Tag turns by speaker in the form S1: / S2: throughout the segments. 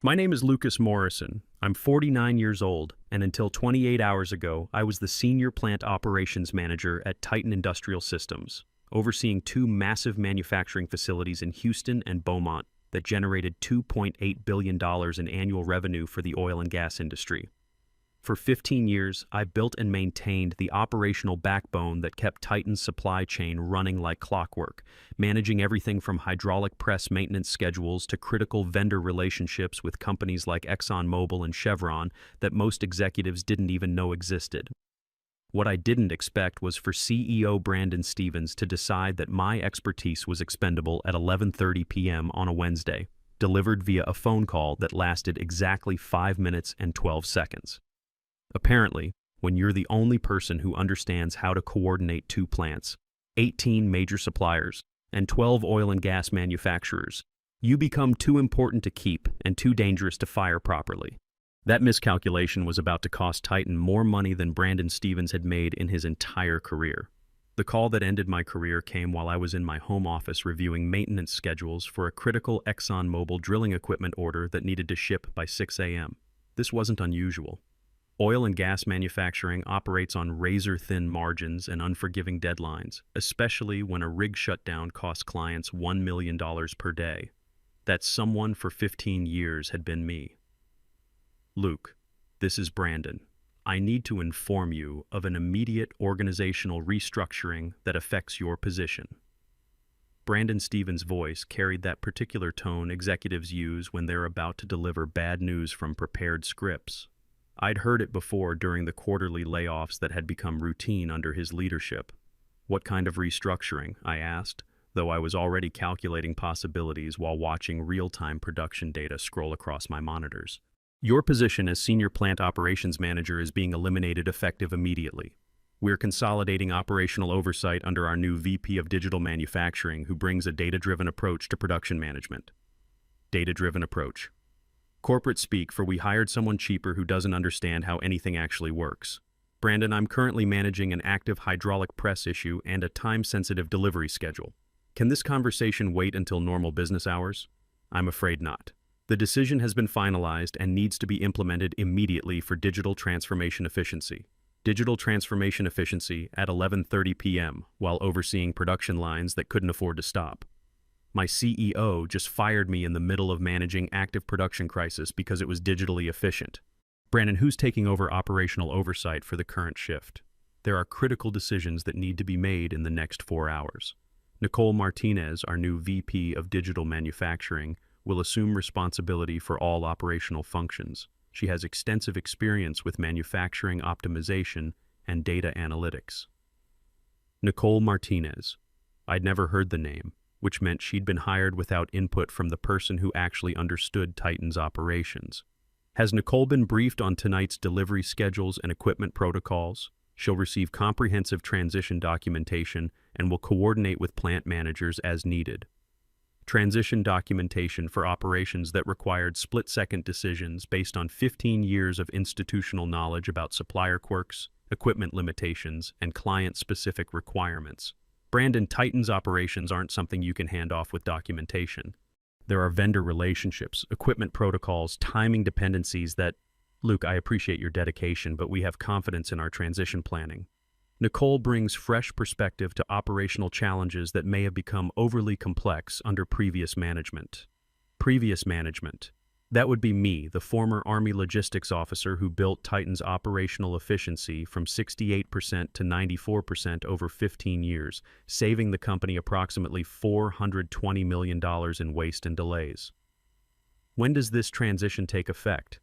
S1: My name is Lucas Morrison. I'm 49 years old, and until 28 hours ago, I was the Senior Plant Operations Manager at Titan Industrial Systems, overseeing two massive manufacturing facilities in Houston and Beaumont that generated $2.8 billion in annual revenue for the oil and gas industry. For 15 years, I built and maintained the operational backbone that kept Titan's supply chain running like clockwork, managing everything from hydraulic press maintenance schedules to critical vendor relationships with companies like ExxonMobil and Chevron that most executives didn't even know existed. What I didn't expect was for CEO Brandon Stevens to decide that my expertise was expendable at 11:30 p.m. on a Wednesday, delivered via a phone call that lasted exactly 5 minutes and 12 seconds. Apparently, when you're the only person who understands how to coordinate two plants, 18 major suppliers, and 12 oil and gas manufacturers, you become too important to keep and too dangerous to fire properly. That miscalculation was about to cost Titan more money than Brandon Stevens had made in his entire career. The call that ended my career came while I was in my home office reviewing maintenance schedules for a critical ExxonMobil drilling equipment order that needed to ship by 6 a.m. This wasn't unusual. Oil and gas manufacturing operates on razor-thin margins and unforgiving deadlines, especially when a rig shutdown costs clients $1 million per day. That someone for 15 years had been me. Luke, this is Brandon. I need to inform you of an immediate organizational restructuring that affects your position. Brandon Stevens' voice carried that particular tone executives use when they're about to deliver bad news from prepared scripts. I'd heard it before during the quarterly layoffs that had become routine under his leadership. What kind of restructuring? I asked, though I was already calculating possibilities while watching real-time production data scroll across my monitors. Your position as Senior Plant Operations Manager is being eliminated effective immediately. We're consolidating operational oversight under our new VP of Digital Manufacturing, who brings a data-driven approach to production management. Data-driven approach. Corporate speak for we hired someone cheaper who doesn't understand how anything actually works. Brandon, I'm currently managing an active hydraulic press issue and a time-sensitive delivery schedule. Can this conversation wait until normal business hours? I'm afraid not. The decision has been finalized and needs to be implemented immediately for digital transformation efficiency. Digital transformation efficiency at 11:30 p.m. while overseeing production lines that couldn't afford to stop. My CEO just fired me in the middle of managing active production crisis because it was digitally efficient. Brandon, who's taking over operational oversight for the current shift? There are critical decisions that need to be made in the next 4 hours. Nicole Martinez, our new VP of Digital Manufacturing, will assume responsibility for all operational functions. She has extensive experience with manufacturing optimization and data analytics. Nicole Martinez. I'd never heard the name, which meant she'd been hired without input from the person who actually understood Titan's operations. Has Nicole been briefed on tonight's delivery schedules and equipment protocols? She'll receive comprehensive transition documentation and will coordinate with plant managers as needed. Transition documentation for operations that required split-second decisions based on 15 years of institutional knowledge about supplier quirks, equipment limitations, and client-specific requirements. Brandon, Titan's operations aren't something you can hand off with documentation. There are vendor relationships, equipment protocols, timing dependencies that... Luke, I appreciate your dedication, but we have confidence in our transition planning. Nicole brings fresh perspective to operational challenges that may have become overly complex under previous management. Previous management. That would be me, the former Army logistics officer who built Titan's operational efficiency from 68% to 94% over 15 years, saving the company approximately $420 million in waste and delays. When does this transition take effect?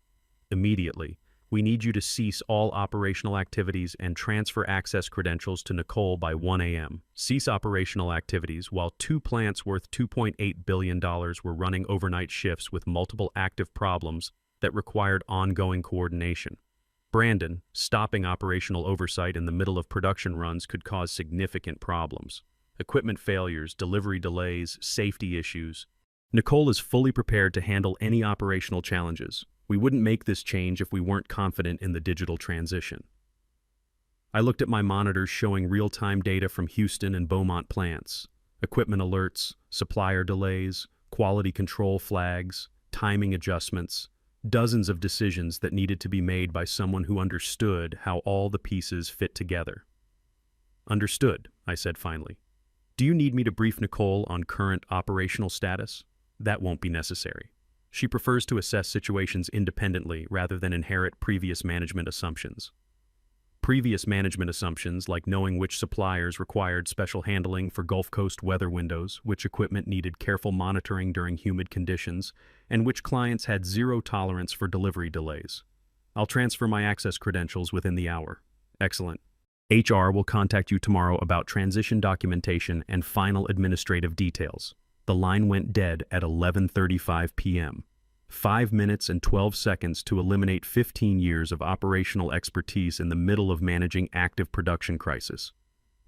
S1: Immediately. We need you to cease all operational activities and transfer access credentials to Nicole by 1 a.m. Cease operational activities while two plants worth $2.8 billion were running overnight shifts with multiple active problems that required ongoing coordination. Brandon, stopping operational oversight in the middle of production runs could cause significant problems. Equipment failures, delivery delays, safety issues. Nicole is fully prepared to handle any operational challenges. We wouldn't make this change if we weren't confident in the digital transition. I looked at my monitors showing real-time data from Houston and Beaumont plants, equipment alerts, supplier delays, quality control flags, timing adjustments, dozens of decisions that needed to be made by someone who understood how all the pieces fit together. Understood, I said finally. Do you need me to brief Nicole on current operational status? That won't be necessary. She prefers to assess situations independently rather than inherit previous management assumptions. Previous management assumptions, like knowing which suppliers required special handling for Gulf Coast weather windows, which equipment needed careful monitoring during humid conditions, and which clients had zero tolerance for delivery delays. I'll transfer my access credentials within the hour. Excellent. HR will contact you tomorrow about transition documentation and final administrative details. The line went dead at 11:35 p.m. 5 minutes and 12 seconds to eliminate 15 years of operational expertise in the middle of managing active production crisis.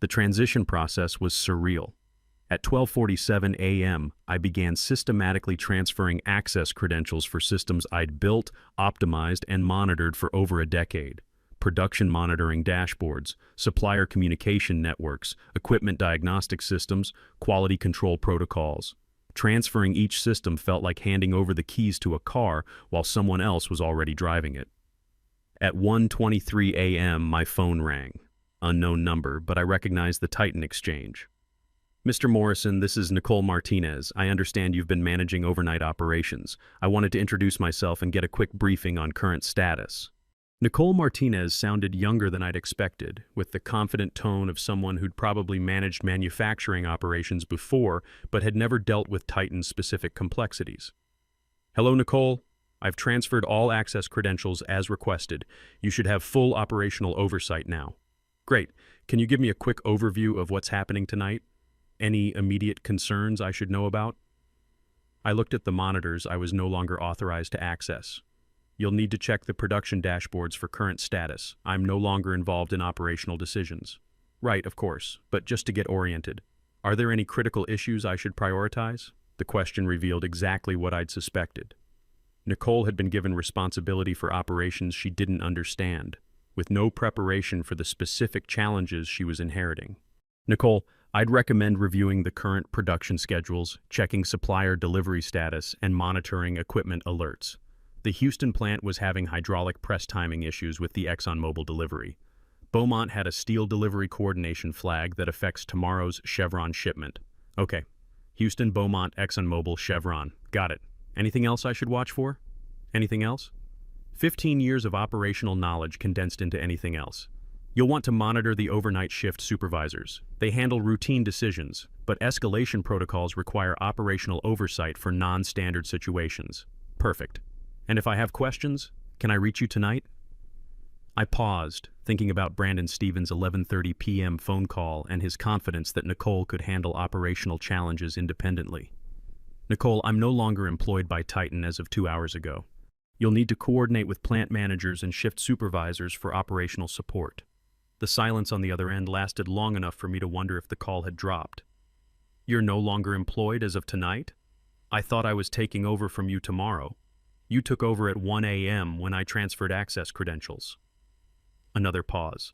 S1: The transition process was surreal. At 12:47 a.m., I began systematically transferring access credentials for systems I'd built, optimized, and monitored for over a decade. Production monitoring dashboards, supplier communication networks, equipment diagnostic systems, quality control protocols. Transferring each system felt like handing over the keys to a car while someone else was already driving it. At 1:23 a.m., my phone rang. Unknown number, but I recognized the Titan exchange. Mr. Morrison, this is Nicole Martinez. I understand you've been managing overnight operations. I wanted to introduce myself and get a quick briefing on current status. Nicole Martinez sounded younger than I'd expected, with the confident tone of someone who'd probably managed manufacturing operations before, but had never dealt with Titan-specific complexities. Hello, Nicole. I've transferred all access credentials as requested. You should have full operational oversight now. Great. Can you give me a quick overview of what's happening tonight? Any immediate concerns I should know about? I looked at the monitors I was no longer authorized to access. You'll need to check the production dashboards for current status. I'm no longer involved in operational decisions. Right, of course, but just to get oriented. Are there any critical issues I should prioritize? The question revealed exactly what I'd suspected. Nicole had been given responsibility for operations she didn't understand, with no preparation for the specific challenges she was inheriting. Nicole, I'd recommend reviewing the current production schedules, checking supplier delivery status, and monitoring equipment alerts. The Houston plant was having hydraulic press timing issues with the ExxonMobil delivery. Beaumont had a steel delivery coordination flag that affects tomorrow's Chevron shipment. Okay. Houston, Beaumont, ExxonMobil, Chevron. Got it. Anything else I should watch for? Anything else? 15 years of operational knowledge condensed into anything else. You'll want to monitor the overnight shift supervisors. They handle routine decisions, but escalation protocols require operational oversight for non-standard situations. Perfect. And if I have questions, can I reach you tonight? I paused, thinking about Brandon Stevens' 11:30 p.m. phone call and his confidence that Nicole could handle operational challenges independently. Nicole, I'm no longer employed by Titan as of 2 hours ago. You'll need to coordinate with plant managers and shift supervisors for operational support. The silence on the other end lasted long enough for me to wonder if the call had dropped. You're no longer employed as of tonight? I thought I was taking over from you tomorrow. You took over at 1 a.m. when I transferred access credentials. Another pause.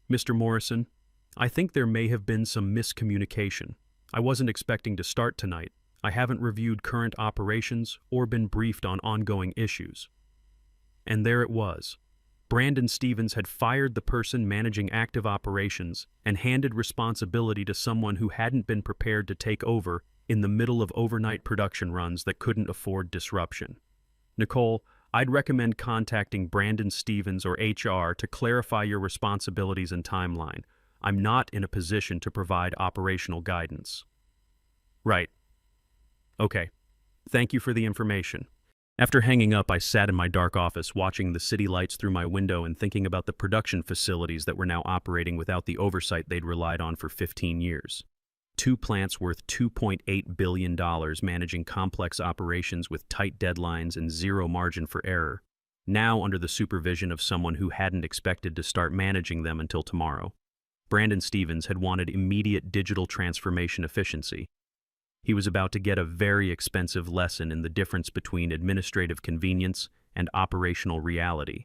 S1: Mr. Morrison, I think there may have been some miscommunication. I wasn't expecting to start tonight. I haven't reviewed current operations or been briefed on ongoing issues. And there it was. Brandon Stevens had fired the person managing active operations and handed responsibility to someone who hadn't been prepared to take over in the middle of overnight production runs that couldn't afford disruption. Nicole, I'd recommend contacting Brandon Stevens or HR to clarify your responsibilities and timeline. I'm not in a position to provide operational guidance. Right. Okay. Thank you for the information. After hanging up, I sat in my dark office watching the city lights through my window and thinking about the production facilities that were now operating without the oversight they'd relied on for 15 years. 2 plants worth $2.8 billion managing complex operations with tight deadlines and zero margin for error, now under the supervision of someone who hadn't expected to start managing them until tomorrow. Brandon Stevens had wanted immediate digital transformation efficiency. He was about to get a very expensive lesson in the difference between administrative convenience and operational reality.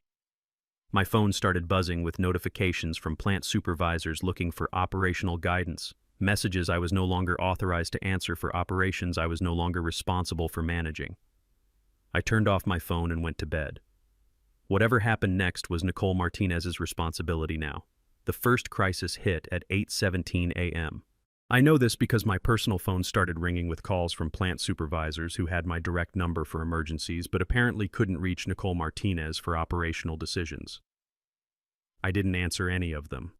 S1: My phone started buzzing with notifications from plant supervisors looking for operational guidance. Messages I was no longer authorized to answer for operations I was no longer responsible for managing. I turned off my phone and went to bed. Whatever happened next was Nicole Martinez's responsibility now. The first crisis hit at 8:17 a.m. I know this because my personal phone started ringing with calls from plant supervisors who had my direct number for emergencies but apparently couldn't reach Nicole Martinez for operational decisions. I didn't answer any of them.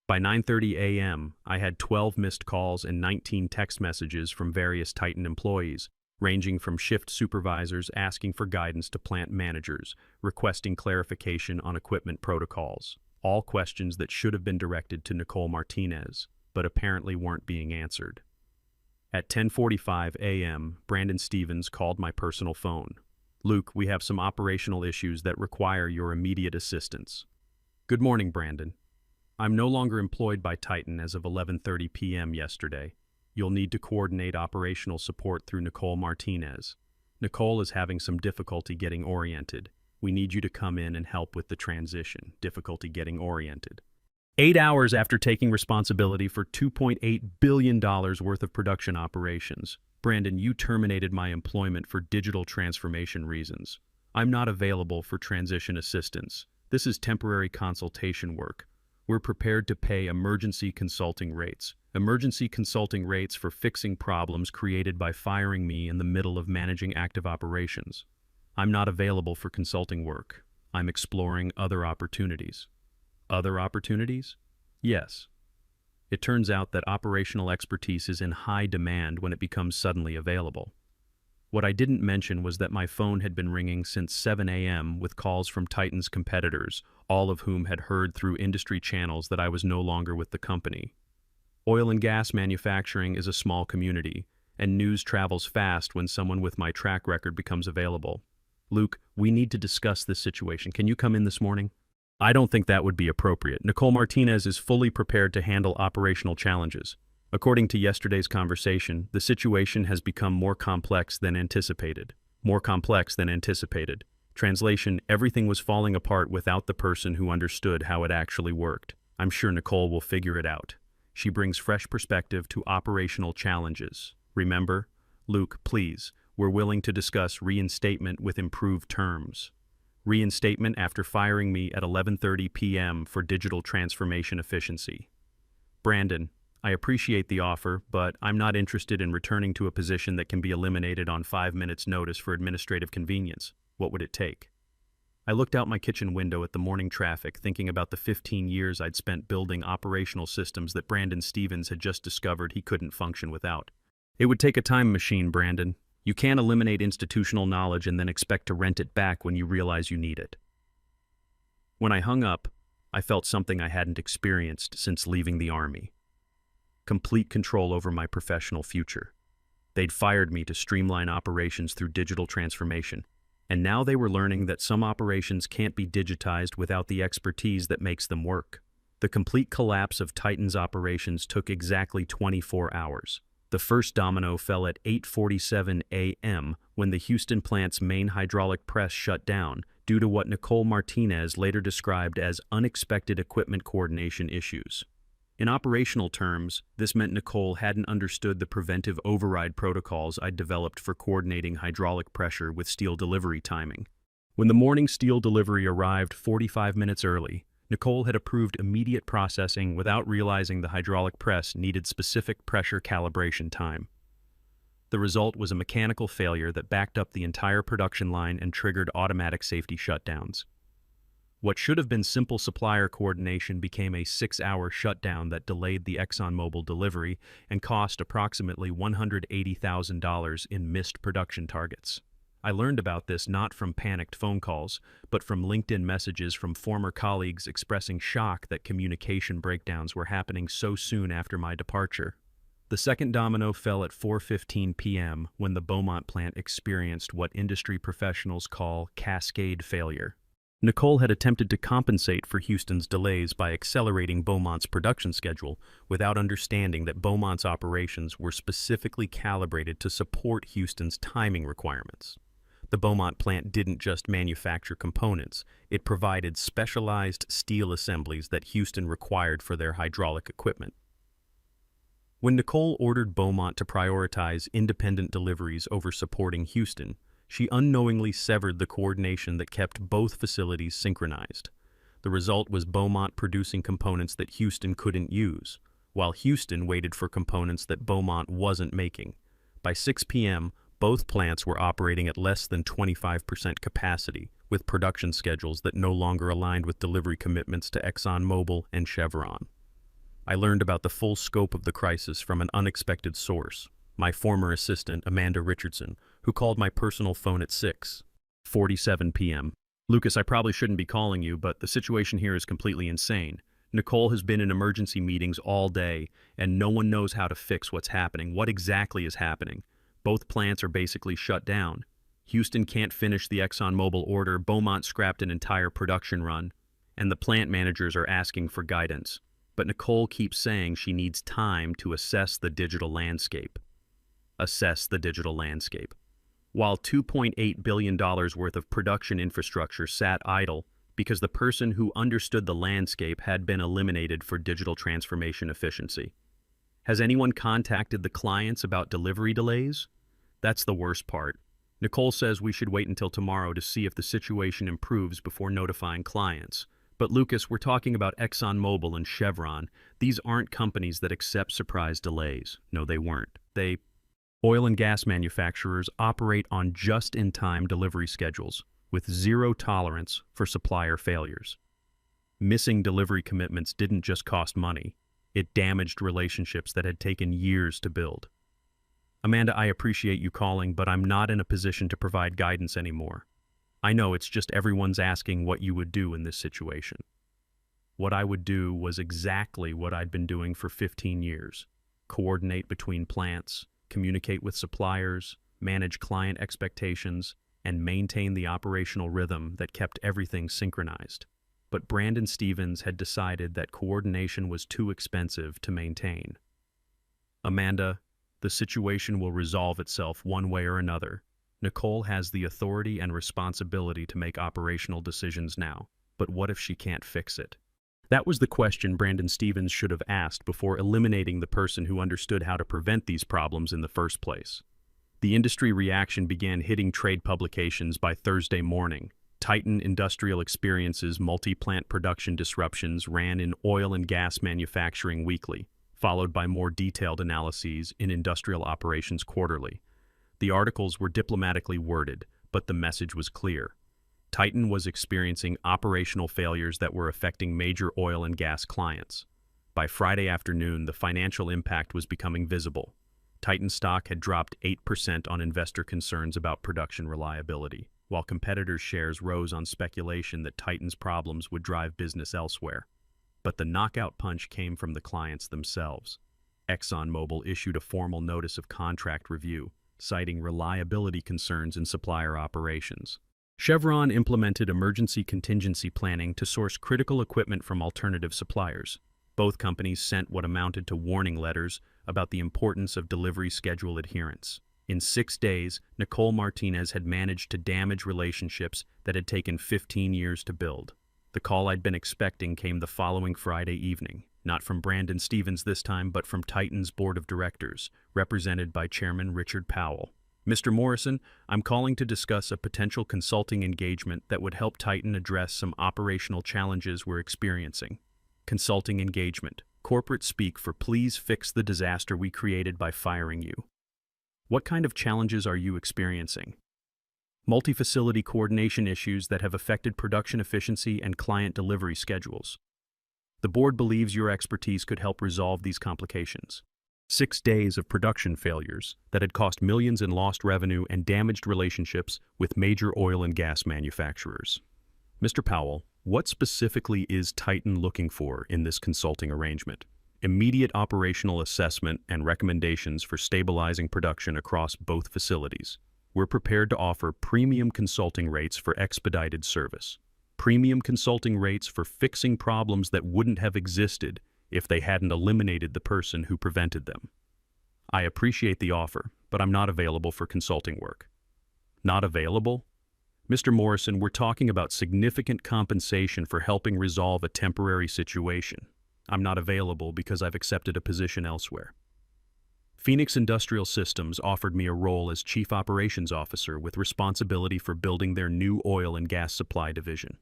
S1: By 9:30 a.m., I had 12 missed calls and 19 text messages from various Titan employees, ranging from shift supervisors asking for guidance to plant managers, requesting clarification on equipment protocols, all questions that should have been directed to Nicole Martinez, but apparently weren't being answered. At 10:45 a.m., Brandon Stevens called my personal phone. "Luke, we have some operational issues that require your immediate assistance." "Good morning, Brandon. I'm no longer employed by Titan as of 11:30 p.m. yesterday. You'll need to coordinate operational support through Nicole Martinez. Nicole is having some difficulty getting oriented. We need you to come in and help with the transition. Difficulty getting oriented." 8 hours after taking responsibility for $2.8 billion worth of production operations, "Brandon, you terminated my employment for digital transformation reasons. I'm not available for transition assistance. This is temporary consultation work. We're prepared to pay emergency consulting rates. Emergency consulting rates for fixing problems created by firing me in the middle of managing active operations. I'm not available for consulting work. I'm exploring other opportunities." Other opportunities? Yes. It turns out that operational expertise is in high demand when it becomes suddenly available. What I didn't mention was that my phone had been ringing since 7 a.m. with calls from Titan's competitors, all of whom had heard through industry channels that I was no longer with the company. Oil and gas manufacturing is a small community, and news travels fast when someone with my track record becomes available. "Luke, we need to discuss this situation. Can you come in this morning?" "I don't think that would be appropriate. Nicole Martinez is fully prepared to handle operational challenges. According to yesterday's conversation, the situation has become more complex than anticipated. More complex than anticipated. Translation, everything was falling apart without the person who understood how it actually worked. I'm sure Nicole will figure it out. She brings fresh perspective to operational challenges. Remember, Luke, please, we're willing to discuss reinstatement with improved terms. Reinstatement after firing me at 11:30 p.m. for digital transformation efficiency. Brandon, I appreciate the offer, but I'm not interested in returning to a position that can be eliminated on 5 minutes' notice for administrative convenience. What would it take?" I looked out my kitchen window at the morning traffic, thinking about the 15 years I'd spent building operational systems that Brandon Stevens had just discovered he couldn't function without. "It would take a time machine, Brandon. You can't eliminate institutional knowledge and then expect to rent it back when you realize you need it." When I hung up, I felt something I hadn't experienced since leaving the Army. Complete control over my professional future. They'd fired me to streamline operations through digital transformation, and now they were learning that some operations can't be digitized without the expertise that makes them work. The complete collapse of Titan's operations took exactly 24 hours. The first domino fell at 8:47 a.m. when the Houston plant's main hydraulic press shut down due to what Nicole Martinez later described as unexpected equipment coordination issues. In operational terms, this meant Nicole hadn't understood the preventive override protocols I'd developed for coordinating hydraulic pressure with steel delivery timing. When the morning steel delivery arrived 45 minutes early, Nicole had approved immediate processing without realizing the hydraulic press needed specific pressure calibration time. The result was a mechanical failure that backed up the entire production line and triggered automatic safety shutdowns. What should have been simple supplier coordination became a 6-hour shutdown that delayed the ExxonMobil delivery and cost approximately $180,000 in missed production targets. I learned about this not from panicked phone calls, but from LinkedIn messages from former colleagues expressing shock that communication breakdowns were happening so soon after my departure. The second domino fell at 4:15 p.m. when the Beaumont plant experienced what industry professionals call cascade failure. Nicole had attempted to compensate for Houston's delays by accelerating Beaumont's production schedule without understanding that Beaumont's operations were specifically calibrated to support Houston's timing requirements. The Beaumont plant didn't just manufacture components, it provided specialized steel assemblies that Houston required for their hydraulic equipment. When Nicole ordered Beaumont to prioritize independent deliveries over supporting Houston, She unknowingly severed the coordination that kept both facilities synchronized. The result was Beaumont producing components that Houston couldn't use, while Houston waited for components that Beaumont wasn't making. By 6 p.m., both plants were operating at less than 25% capacity, with production schedules that no longer aligned with delivery commitments to ExxonMobil and Chevron. I learned about the full scope of the crisis from an unexpected source, my former assistant, Amanda Richardson, who called my personal phone at 6:47 p.m. "Lucas, I probably shouldn't be calling you, but the situation here is completely insane. Nicole has been in emergency meetings all day, and no one knows how to fix what's happening. What exactly is happening? Both plants are basically shut down. Houston can't finish the ExxonMobil order, Beaumont scrapped an entire production run, and the plant managers are asking for guidance. But Nicole keeps saying she needs time to assess the digital landscape." Assess the digital landscape. While $2.8 billion worth of production infrastructure sat idle because the person who understood the landscape had been eliminated for digital transformation efficiency. Has anyone contacted the clients about delivery delays? That's the worst part. Nicole says we should wait until tomorrow to see if the situation improves before notifying clients. But Lucas, we're talking about ExxonMobil and Chevron. These aren't companies that accept surprise delays. No, they weren't. Oil and gas manufacturers operate on just-in-time delivery schedules with zero tolerance for supplier failures. Missing delivery commitments didn't just cost money. It damaged relationships that had taken years to build. Amanda, I appreciate you calling, but I'm not in a position to provide guidance anymore. I know it's just everyone's asking what you would do in this situation. What I would do was exactly what I'd been doing for 15 years. Coordinate between plants, communicate with suppliers, manage client expectations, and maintain the operational rhythm that kept everything synchronized. But Brandon Stevens had decided that coordination was too expensive to maintain. Amanda, the situation will resolve itself one way or another. Nicole has the authority and responsibility to make operational decisions now, but what if she can't fix it? That was the question Brandon Stevens should have asked before eliminating the person who understood how to prevent these problems in the first place. The industry reaction began hitting trade publications by Thursday morning. Titan Industrial Experience's multi-plant production disruptions ran in Oil and Gas Manufacturing Weekly, followed by more detailed analyses in Industrial Operations Quarterly. The articles were diplomatically worded, but the message was clear. Titan was experiencing operational failures that were affecting major oil and gas clients. By Friday afternoon, the financial impact was becoming visible. Titan stock had dropped 8% on investor concerns about production reliability, while competitors' shares rose on speculation that Titan's problems would drive business elsewhere. But the knockout punch came from the clients themselves. ExxonMobil issued a formal notice of contract review, citing reliability concerns in supplier operations. Chevron implemented emergency contingency planning to source critical equipment from alternative suppliers. Both companies sent what amounted to warning letters about the importance of delivery schedule adherence. In 6 days, Nicole Martinez had managed to damage relationships that had taken 15 years to build. The call I'd been expecting came the following Friday evening, not from Brandon Stevens this time, but from Titan's board of directors, represented by Chairman Richard Powell. "Mr. Morrison, I'm calling to discuss a potential consulting engagement that would help Titan address some operational challenges we're experiencing." Consulting engagement. Corporate speak for please fix the disaster we created by firing you. What kind of challenges are you experiencing? Multi-facility coordination issues that have affected production efficiency and client delivery schedules. The board believes your expertise could help resolve these complications. 6 days of production failures that had cost millions in lost revenue and damaged relationships with major oil and gas manufacturers. Mr. Powell, what specifically is Titan looking for in this consulting arrangement? Immediate operational assessment and recommendations for stabilizing production across both facilities. We're prepared to offer premium consulting rates for expedited service. Premium consulting rates for fixing problems that wouldn't have existed if they hadn't eliminated the person who prevented them. I appreciate the offer, but I'm not available for consulting work. Not available? Mr. Morrison, we're talking about significant compensation for helping resolve a temporary situation. I'm not available because I've accepted a position elsewhere. Phoenix Industrial Systems offered me a role as Chief Operations Officer with responsibility for building their new oil and gas supply division.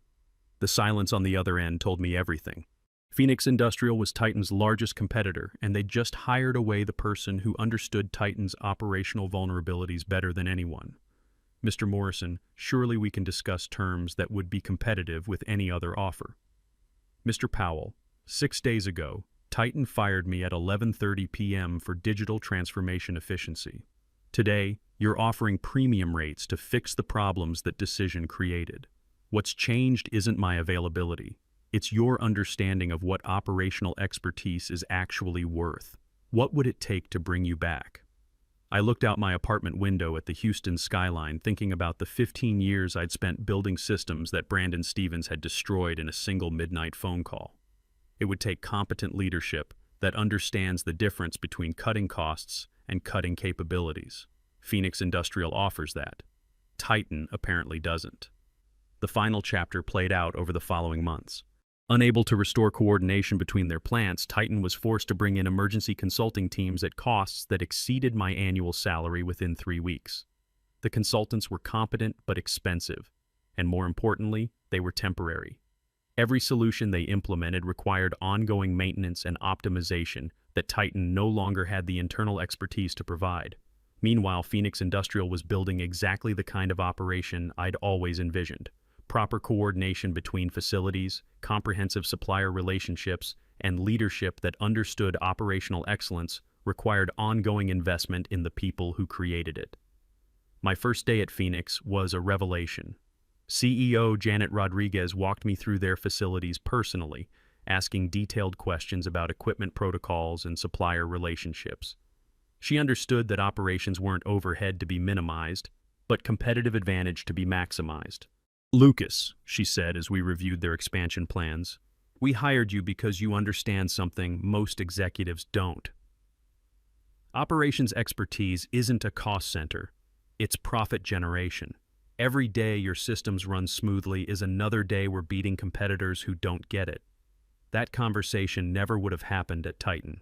S1: The silence on the other end told me everything. Phoenix Industrial was Titan's largest competitor, and they'd just hired away the person who understood Titan's operational vulnerabilities better than anyone. Mr. Morrison, surely we can discuss terms that would be competitive with any other offer. Mr. Powell, 6 days ago, Titan fired me at 11:30 p.m. for digital transformation efficiency. Today, you're offering premium rates to fix the problems that decision created. What's changed isn't my availability. It's your understanding of what operational expertise is actually worth. What would it take to bring you back? I looked out my apartment window at the Houston skyline, thinking about the 15 years I'd spent building systems that Brandon Stevens had destroyed in a single midnight phone call. It would take competent leadership that understands the difference between cutting costs and cutting capabilities. Phoenix Industrial offers that. Titan apparently doesn't. The final chapter played out over the following months. Unable to restore coordination between their plants, Titan was forced to bring in emergency consulting teams at costs that exceeded my annual salary within 3 weeks. The consultants were competent but expensive, and more importantly, they were temporary. Every solution they implemented required ongoing maintenance and optimization that Titan no longer had the internal expertise to provide. Meanwhile, Phoenix Industrial was building exactly the kind of operation I'd always envisioned. Proper coordination between facilities, comprehensive supplier relationships, and leadership that understood operational excellence required ongoing investment in the people who created it. My first day at Phoenix was a revelation. CEO Janet Rodriguez walked me through their facilities personally, asking detailed questions about equipment protocols and supplier relationships. She understood that operations weren't overhead to be minimized, but competitive advantage to be maximized. "Lucas," she said as we reviewed their expansion plans, "we hired you because you understand something most executives don't. Operations expertise isn't a cost center, it's profit generation. Every day your systems run smoothly is another day we're beating competitors who don't get it." That conversation never would have happened at Titan.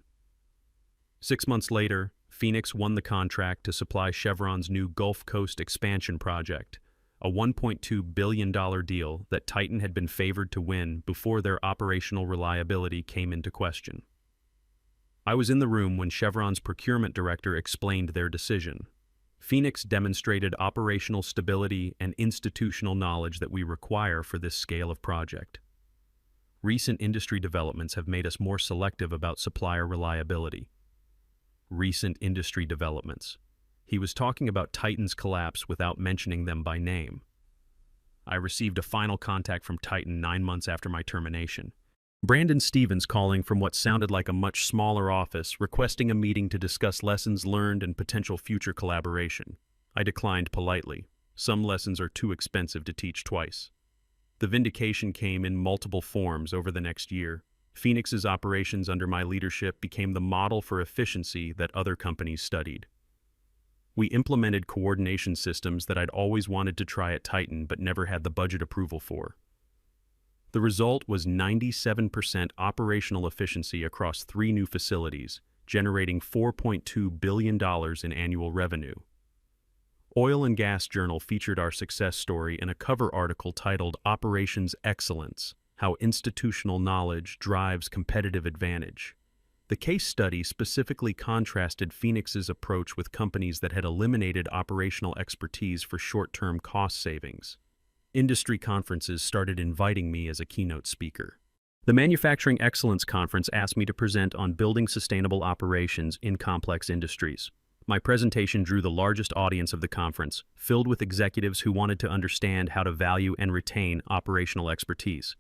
S1: 6 months later, Phoenix won the contract to supply Chevron's new Gulf Coast expansion project, a $1.2 billion deal that Titan had been favored to win before their operational reliability came into question. I was in the room when Chevron's procurement director explained their decision. Phoenix demonstrated operational stability and institutional knowledge that we require for this scale of project. Recent industry developments have made us more selective about supplier reliability. Recent industry developments. He was talking about Titan's collapse without mentioning them by name. I received a final contact from Titan 9 months after my termination. Brandon Stevens calling from what sounded like a much smaller office, requesting a meeting to discuss lessons learned and potential future collaboration. I declined politely. Some lessons are too expensive to teach twice. The Vindication came in multiple forms over the next year. Phoenix's operations under my leadership became the model for efficiency that other companies studied. We implemented coordination systems that I'd always wanted to try at Titan but never had the budget approval for. The result was 97% operational efficiency across 3 new facilities, generating $4.2 billion in annual revenue. Oil and Gas Journal featured our success story in a cover article titled "Operations Excellence: How Institutional Knowledge Drives Competitive Advantage." The case study specifically contrasted Phoenix's approach with companies that had eliminated operational expertise for short-term cost savings. Industry conferences started inviting me as a keynote speaker. The Manufacturing Excellence Conference asked me to present on building sustainable operations in complex industries. My presentation drew the largest audience of the conference, filled with executives who wanted to understand how to value and retain operational expertise.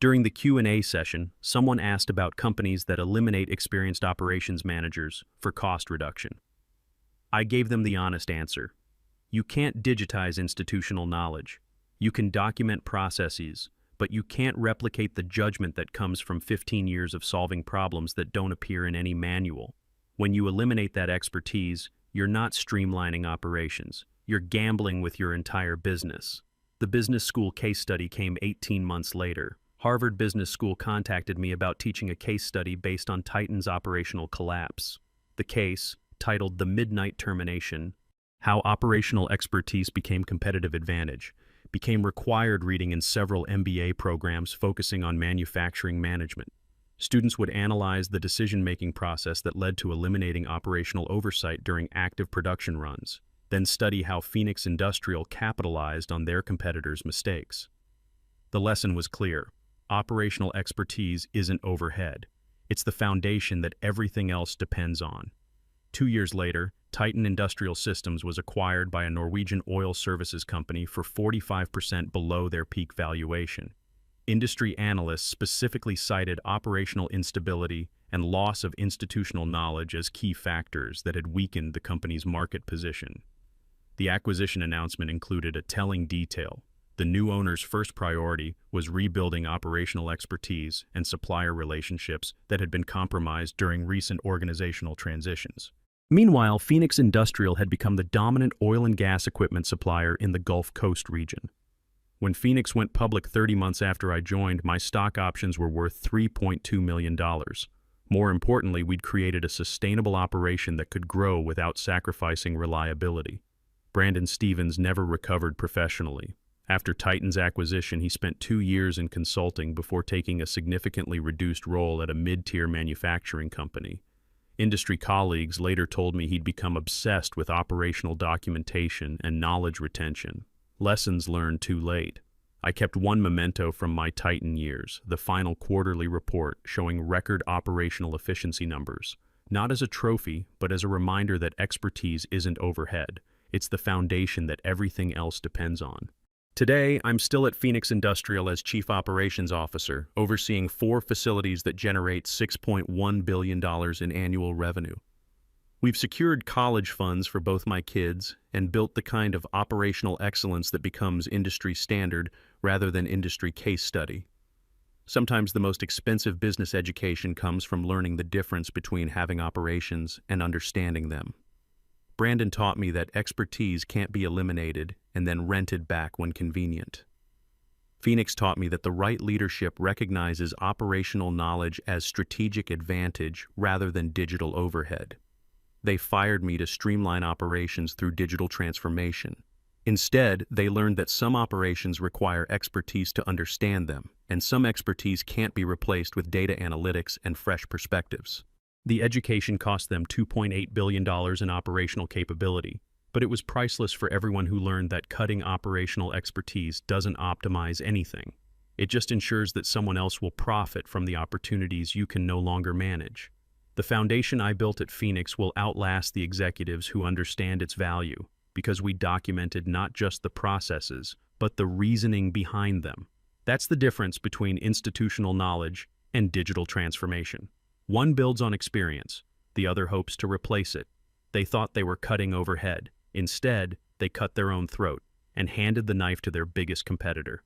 S1: During the Q&A session, someone asked about companies that eliminate experienced operations managers for cost reduction. I gave them the honest answer. You can't digitize institutional knowledge. You can document processes, but you can't replicate the judgment that comes from 15 years of solving problems that don't appear in any manual. When you eliminate that expertise, you're not streamlining operations. You're gambling with your entire business. The business school case study came 18 months later. Harvard Business School contacted me about teaching a case study based on Titan's operational collapse. The case, titled The Midnight Termination: How Operational Expertise Became Competitive Advantage, became required reading in several MBA programs focusing on manufacturing management. Students would analyze the decision-making process that led to eliminating operational oversight during active production runs, then study how Phoenix Industrial capitalized on their competitors' mistakes. The lesson was clear. Operational expertise isn't overhead. It's the foundation that everything else depends on. 2 years later, Titan Industrial Systems was acquired by a Norwegian oil services company for 45% below their peak valuation. Industry analysts specifically cited operational instability and loss of institutional knowledge as key factors that had weakened the company's market position. The acquisition announcement included a telling detail. The new owner's first priority was rebuilding operational expertise and supplier relationships that had been compromised during recent organizational transitions. Meanwhile, Phoenix Industrial had become the dominant oil and gas equipment supplier in the Gulf Coast region. When Phoenix went public 30 months after I joined, my stock options were worth $3.2 million. More importantly, we'd created a sustainable operation that could grow without sacrificing reliability. Brandon Stevens never recovered professionally. After Titan's acquisition, he spent 2 years in consulting before taking a significantly reduced role at a mid-tier manufacturing company. Industry colleagues later told me he'd become obsessed with operational documentation and knowledge retention. Lessons learned too late. I kept one memento from my Titan years, the final quarterly report showing record operational efficiency numbers. Not as a trophy, but as a reminder that expertise isn't overhead. It's the foundation that everything else depends on. Today, I'm still at Phoenix Industrial as Chief Operations Officer, overseeing 4 facilities that generate $6.1 billion in annual revenue. We've secured college funds for both my kids and built the kind of operational excellence that becomes industry standard rather than industry case study. Sometimes the most expensive business education comes from learning the difference between having operations and understanding them. Brandon taught me that expertise can't be eliminated and then rented back when convenient. Phoenix taught me that the right leadership recognizes operational knowledge as strategic advantage rather than digital overhead. They fired me to streamline operations through digital transformation. Instead, they learned that some operations require expertise to understand them, and some expertise can't be replaced with data analytics and fresh perspectives. The education cost them $2.8 billion in operational capability, but it was priceless for everyone who learned that cutting operational expertise doesn't optimize anything. It just ensures that someone else will profit from the opportunities you can no longer manage. The foundation I built at Phoenix will outlast the executives who understand its value, because we documented not just the processes, but the reasoning behind them. That's the difference between institutional knowledge and digital transformation. One builds on experience, the other hopes to replace it. They thought they were cutting overhead. Instead, they cut their own throat and handed the knife to their biggest competitor.